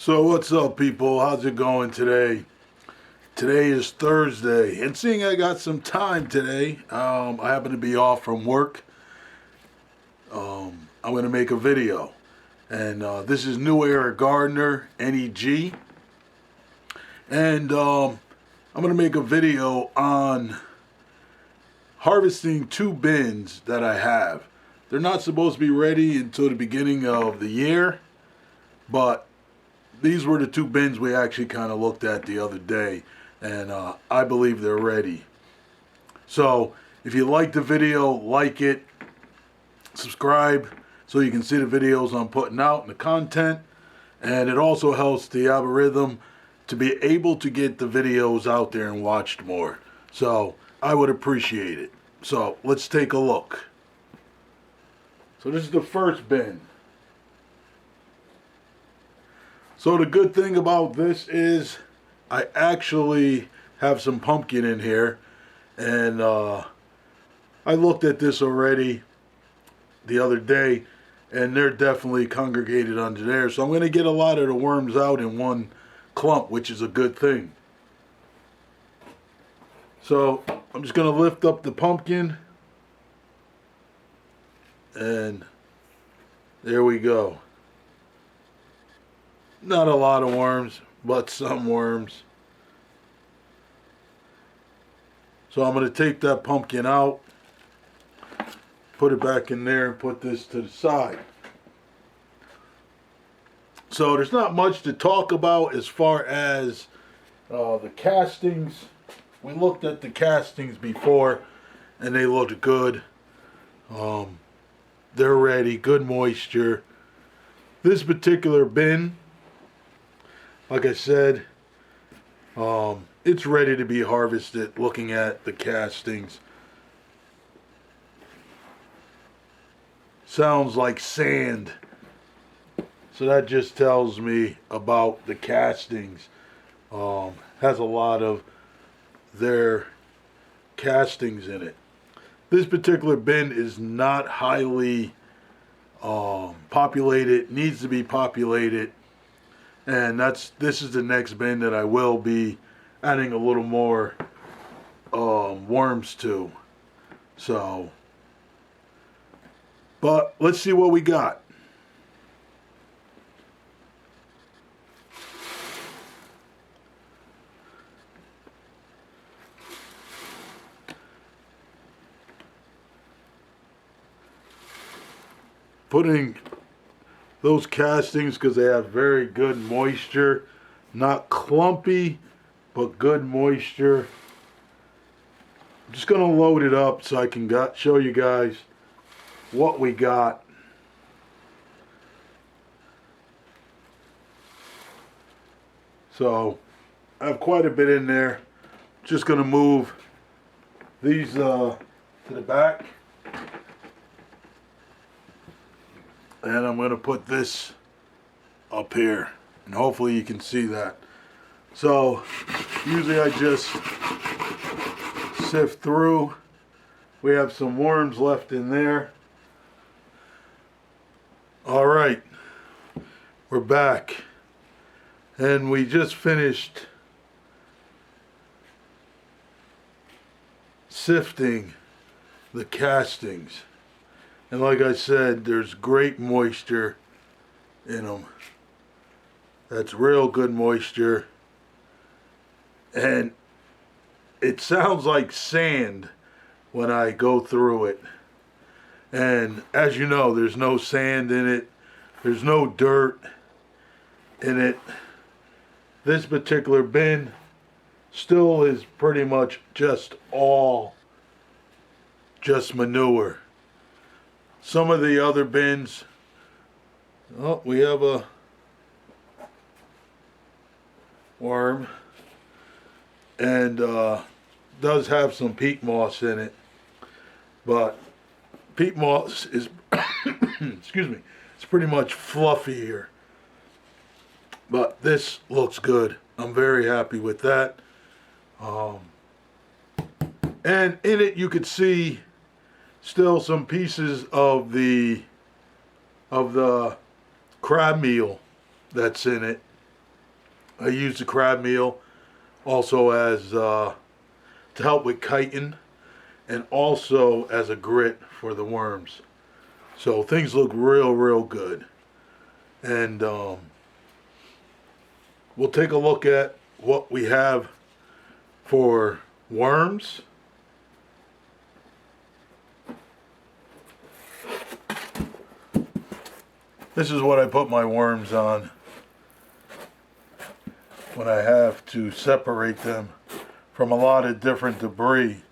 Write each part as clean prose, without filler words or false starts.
So what's up, people? How's it going today? Today is Thursday, and seeing I got some time today, I happen to be off from work. I'm going to make a video, and this is New Era Gardener NEG, and I'm going to make a video on harvesting two bins that I have. They're not supposed to be ready until the beginning of the year, but these were the two bins we actually kind of looked at the other day, and I believe they're ready. So if you like the video, like it, subscribe so you can see the videos I'm putting out and the content, and it also helps the algorithm to be able to get the videos out there and watched more. So I would appreciate it. So let's take a look. So this is the first bin. So the good thing about this is I actually have some pumpkin in here, and I looked at this already the other day, and they're definitely congregated under there. So I'm going to get a lot of the worms out in one clump, which is a good thing. So I'm just going to lift up the pumpkin, and there we go. Not a lot of worms, but some worms. So I'm going to take that pumpkin out, put it back in there, and put this to the side. So there's not much to talk about as far as the castings. We looked at the castings before, and they looked good. They're ready, good moisture. This particular bin, like I said, it's ready to be harvested. Looking at the castings, sounds like sand. So that just tells me about the castings. Has a lot of their castings in it. This particular bin is not highly populated. Needs to be populated. And this is the next bin that I will be adding a little more worms to. So, but let's see what we got. Putting those castings, because they have very good moisture, not clumpy, but good moisture. I'm just going to load it up so I can show you guys what we got. So I have quite a bit in there. Just going to move these to the back. And I'm going to put this up here, and hopefully you can see that. So usually I just sift through. We have some worms left in there. All right, we're back, and we just finished sifting the castings. And like I said, there's great moisture in them. That's real good moisture. And it sounds like sand when I go through it. And as you know, there's no sand in it. There's no dirt in it. This particular bin still is pretty much just manure. Some of the other bins, oh, we have a worm, and does have some peat moss in it, but peat moss is, excuse me, it's pretty much fluffy here. But this looks good. I'm very happy with that. And in it you could see still some pieces of the crab meal that's in it. I use the crab meal also as to help with chitin, and also as a grit for the worms. So things look real good. And we'll take a look at what we have for worms. This is what I put my worms on when I have to separate them from a lot of different debris.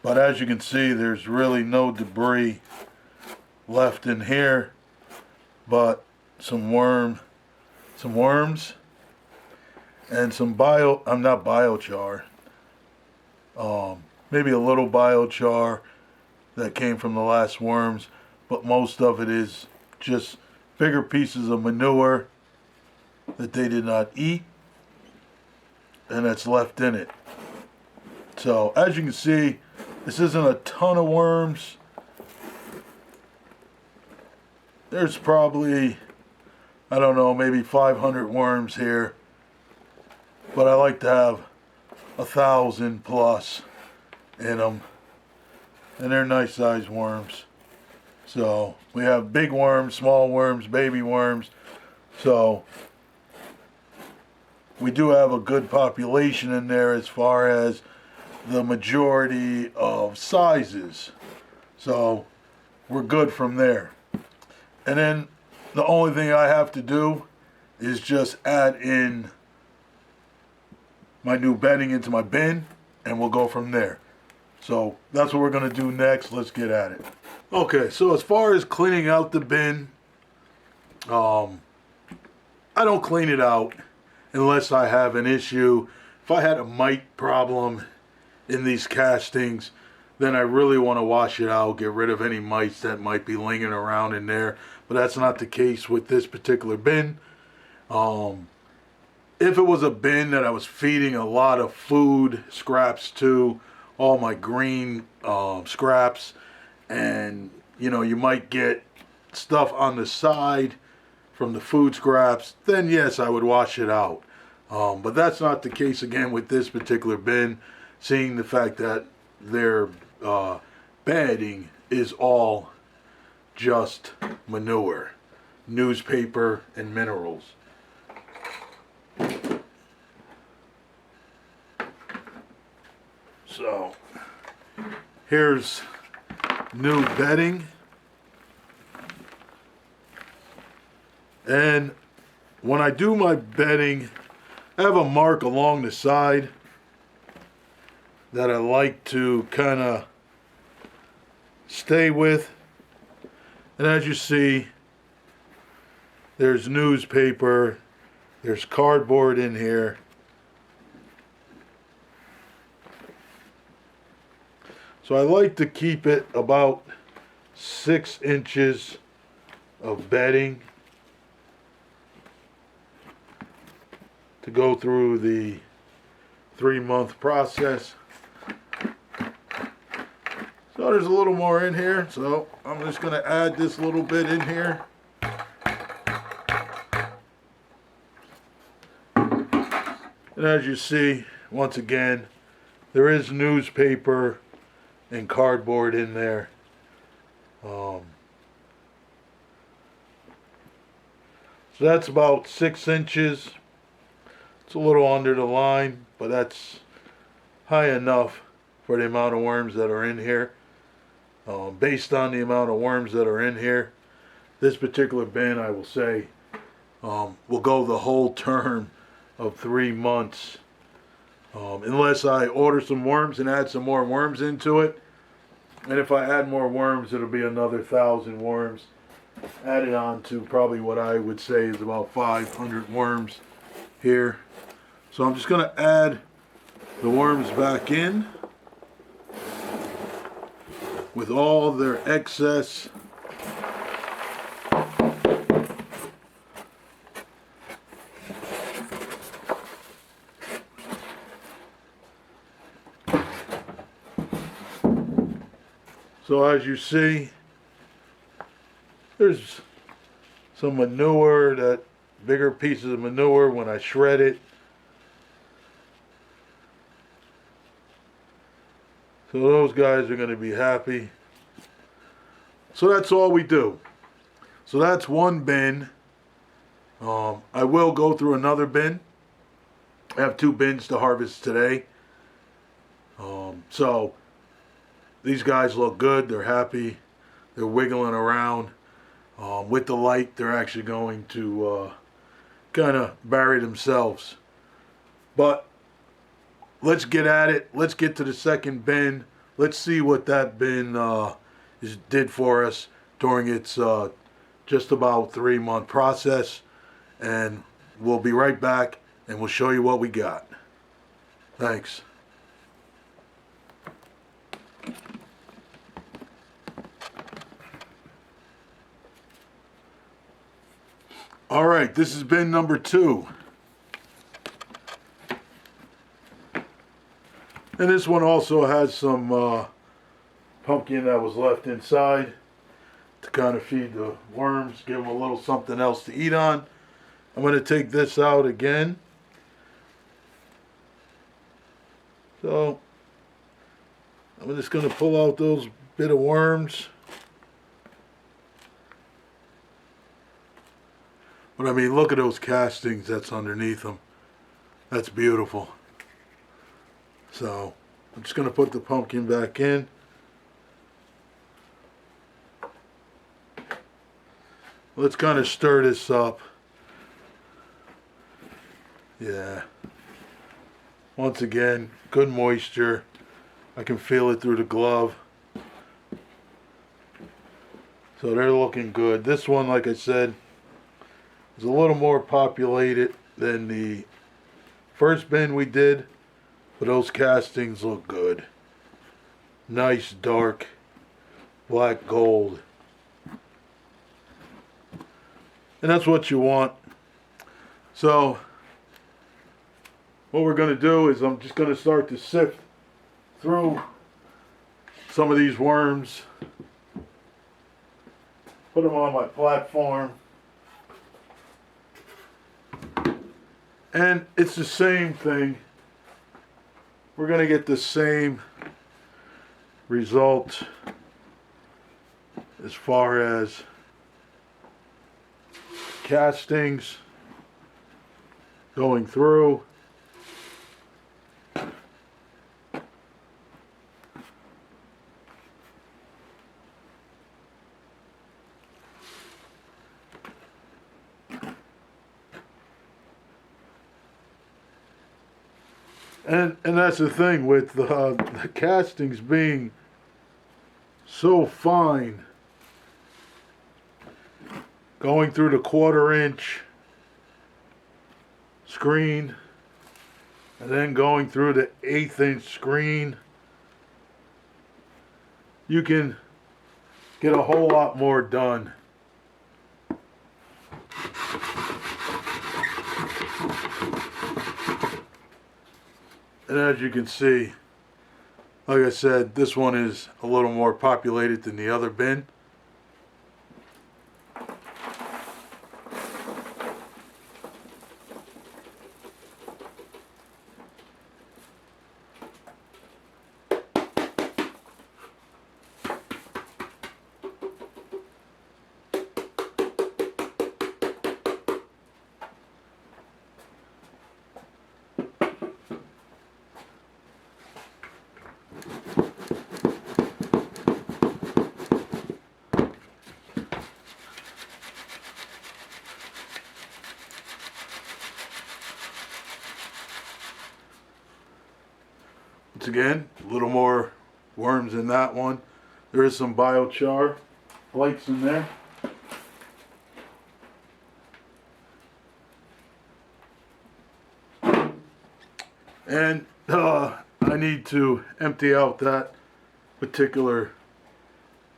But as you can see, there's really no debris left in here, but some worms and some not biochar, maybe a little biochar that came from the last worms, but most of it is just bigger pieces of manure that they did not eat, and that's left in it. So as you can see, this isn't a ton of worms. There's probably, I don't know, maybe 500 worms here, but I like to have 1,000 plus in them, and they're nice sized worms. So we have big worms, small worms, baby worms. So we do have a good population in there as far as the majority of sizes. So we're good from there. And then the only thing I have to do is just add in my new bedding into my bin, and we'll go from there. So that's what we're going to do next. Let's get at it. Okay, so as far as cleaning out the bin, I don't clean it out unless I have an issue. If I had a mite problem in these castings, then I really want to wash it out, get rid of any mites that might be lingering around in there. But that's not the case with this particular bin. If it was a bin that I was feeding a lot of food scraps to, all my green scraps, and you might get stuff on the side from the food scraps, then yes, I would wash it out. But that's not the case again with this particular bin, seeing the fact that their bedding is all just manure, newspaper, and minerals. So here's new bedding, and when I do my bedding, I have a mark along the side that I like to kind of stay with. And as you see, there's newspaper, there's cardboard in here. So I like to keep it about 6 inches of bedding to go through the 3-month process. So there's a little more in here, so I'm just going to add this little bit in here. And as you see, once again, there is newspaper and cardboard in there. So that's about 6 inches. It's a little under the line, but that's high enough for the amount of worms that are in here. Based on the amount of worms that are in here, this particular bin, I will say, will go the whole term of 3 months. Unless I order some worms and add some more worms into it. And if I add more worms, it'll be another 1,000 worms added on to probably what I would say is about 500 worms here. So I'm just going to add the worms back in with all their excess So as you see, there's some manure, that bigger pieces of manure when I shred it, So those guys are going to be happy. So that's all we do. So that's one bin. I will go through another bin. I have 2 bins to harvest today. So these guys look good. They're happy. They're wiggling around. With the light, they're actually going to kind of bury themselves. But let's get at it. Let's get to the second bin. Let's see what that bin did for us during its just about 3-month process. And we'll be right back and we'll show you what we got. Thanks. All right, this is bin number 2. And this one also has some pumpkin that was left inside to kind of feed the worms, give them a little something else to eat on. I'm going to take this out again. So I'm just going to pull out those bit of worms. But I mean, look at those castings that's underneath them. That's beautiful. So I'm just going to put the pumpkin back in. Let's kind of stir this up. Yeah. Once again, good moisture. I can feel it through the glove. So they're looking good. This one, like I said, is a little more populated than the first bin we did, but those castings look good. Nice dark black gold. And that's what you want. So what we're going to do is I'm just going to start to sift through some of these worms, put them on my platform, and it's the same thing. We're going to get the same result as far as castings going through. And that's the thing with the castings being so fine, going through the 1/4 inch screen and then going through the 1/8 inch screen, you can get a whole lot more done. And as you can see, like I said, this one is a little more populated than the other bin. Once again, a little more worms in that one. There is some biochar flakes in there. And I need to empty out that particular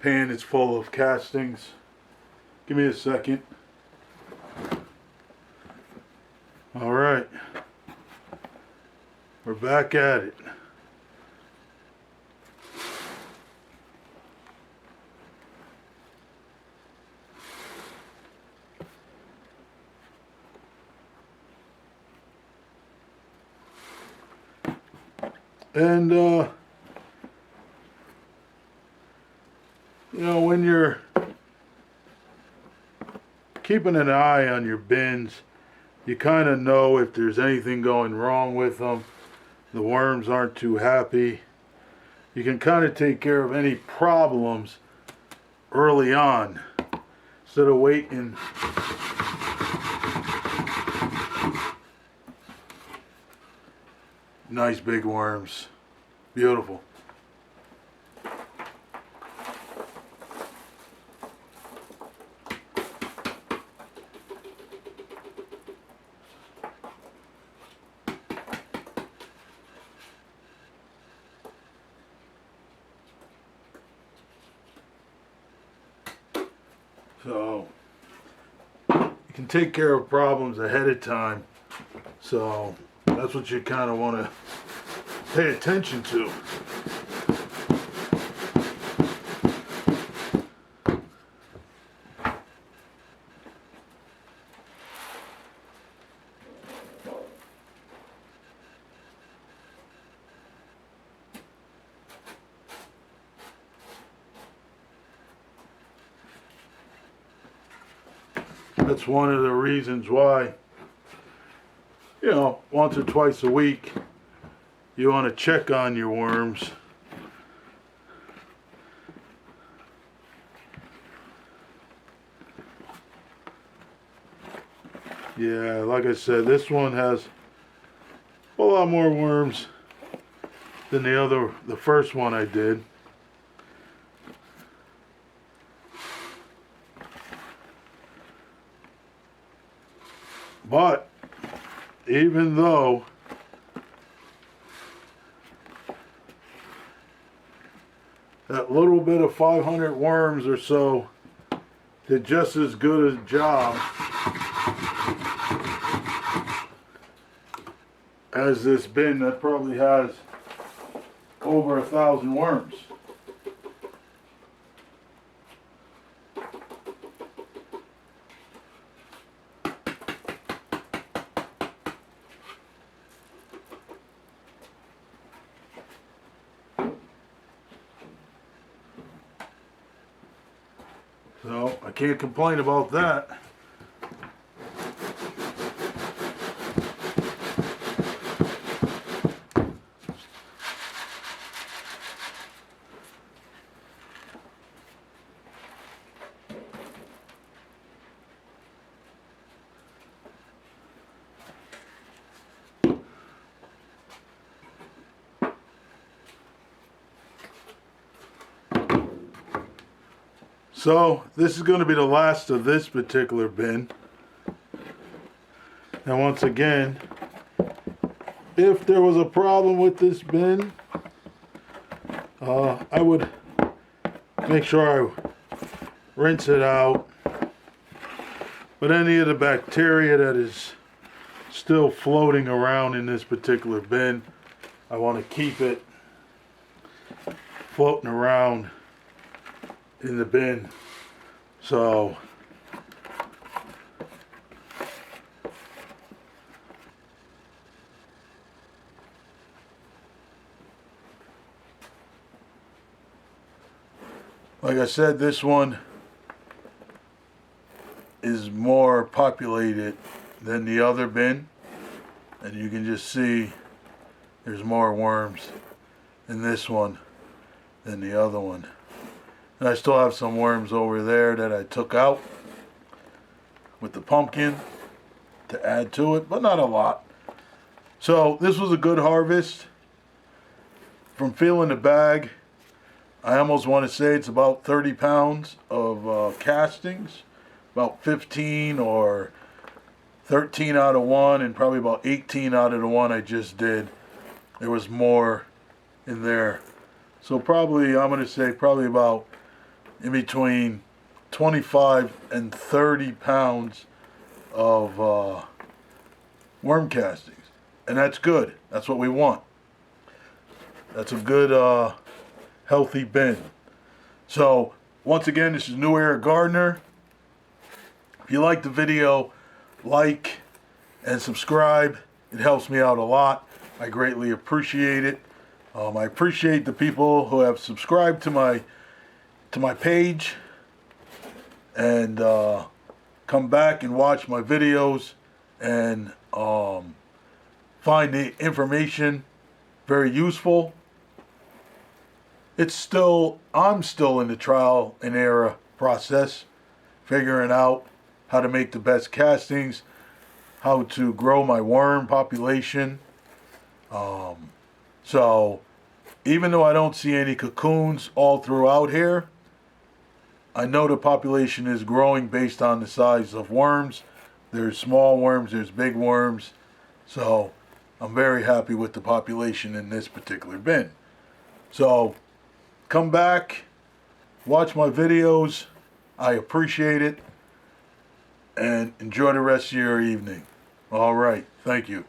pan. It's full of castings. Give me a second. All right. We're back at it. And when you're keeping an eye on your bins, you kind of know if there's anything going wrong with them. The worms aren't too happy. You can kind of take care of any problems early on instead of waiting. Nice big worms. Beautiful. So you can take care of problems ahead of time. So that's what you kind of want to pay attention to. That's one of the reasons why, once or twice a week, you want to check on your worms. Yeah, like I said, this one has a lot more worms than the first one I did. But even though that little bit of 500 worms or so did just as good a job as this bin that probably has over 1,000 worms. So I can't complain about that. So this is going to be the last of this particular bin. And once again, if there was a problem with this bin, I would make sure I rinse it out. But any of the bacteria that is still floating around in this particular bin, I want to keep it floating around in the bin. So like I said, this one is more populated than the other bin, and you can just see there's more worms in this one than the other one. And I still have some worms over there that I took out with the pumpkin to add to it, but not a lot. So this was a good harvest. From feeling the bag, I almost want to say it's about 30 pounds of castings, about 15 or 13 out of one, and probably about 18 out of the one I just did. There was more in there. So probably, I'm going to say probably about in between 25 and 30 pounds of worm castings. And that's good. That's what we want. That's a good, healthy bin. So, once again, this is New Era Gardener. If you like the video, like and subscribe. It helps me out a lot. I greatly appreciate it. I appreciate the people who have subscribed to my page. and come back and watch my videos and find the information very useful. I'm still in the trial and error process, figuring out how to make the best castings, how to grow my worm population. So even though I don't see any cocoons all throughout here, I know the population is growing based on the size of worms. There's small worms, there's big worms. So I'm very happy with the population in this particular bin. So come back, watch my videos. I appreciate it. And enjoy the rest of your evening. All right. Thank you.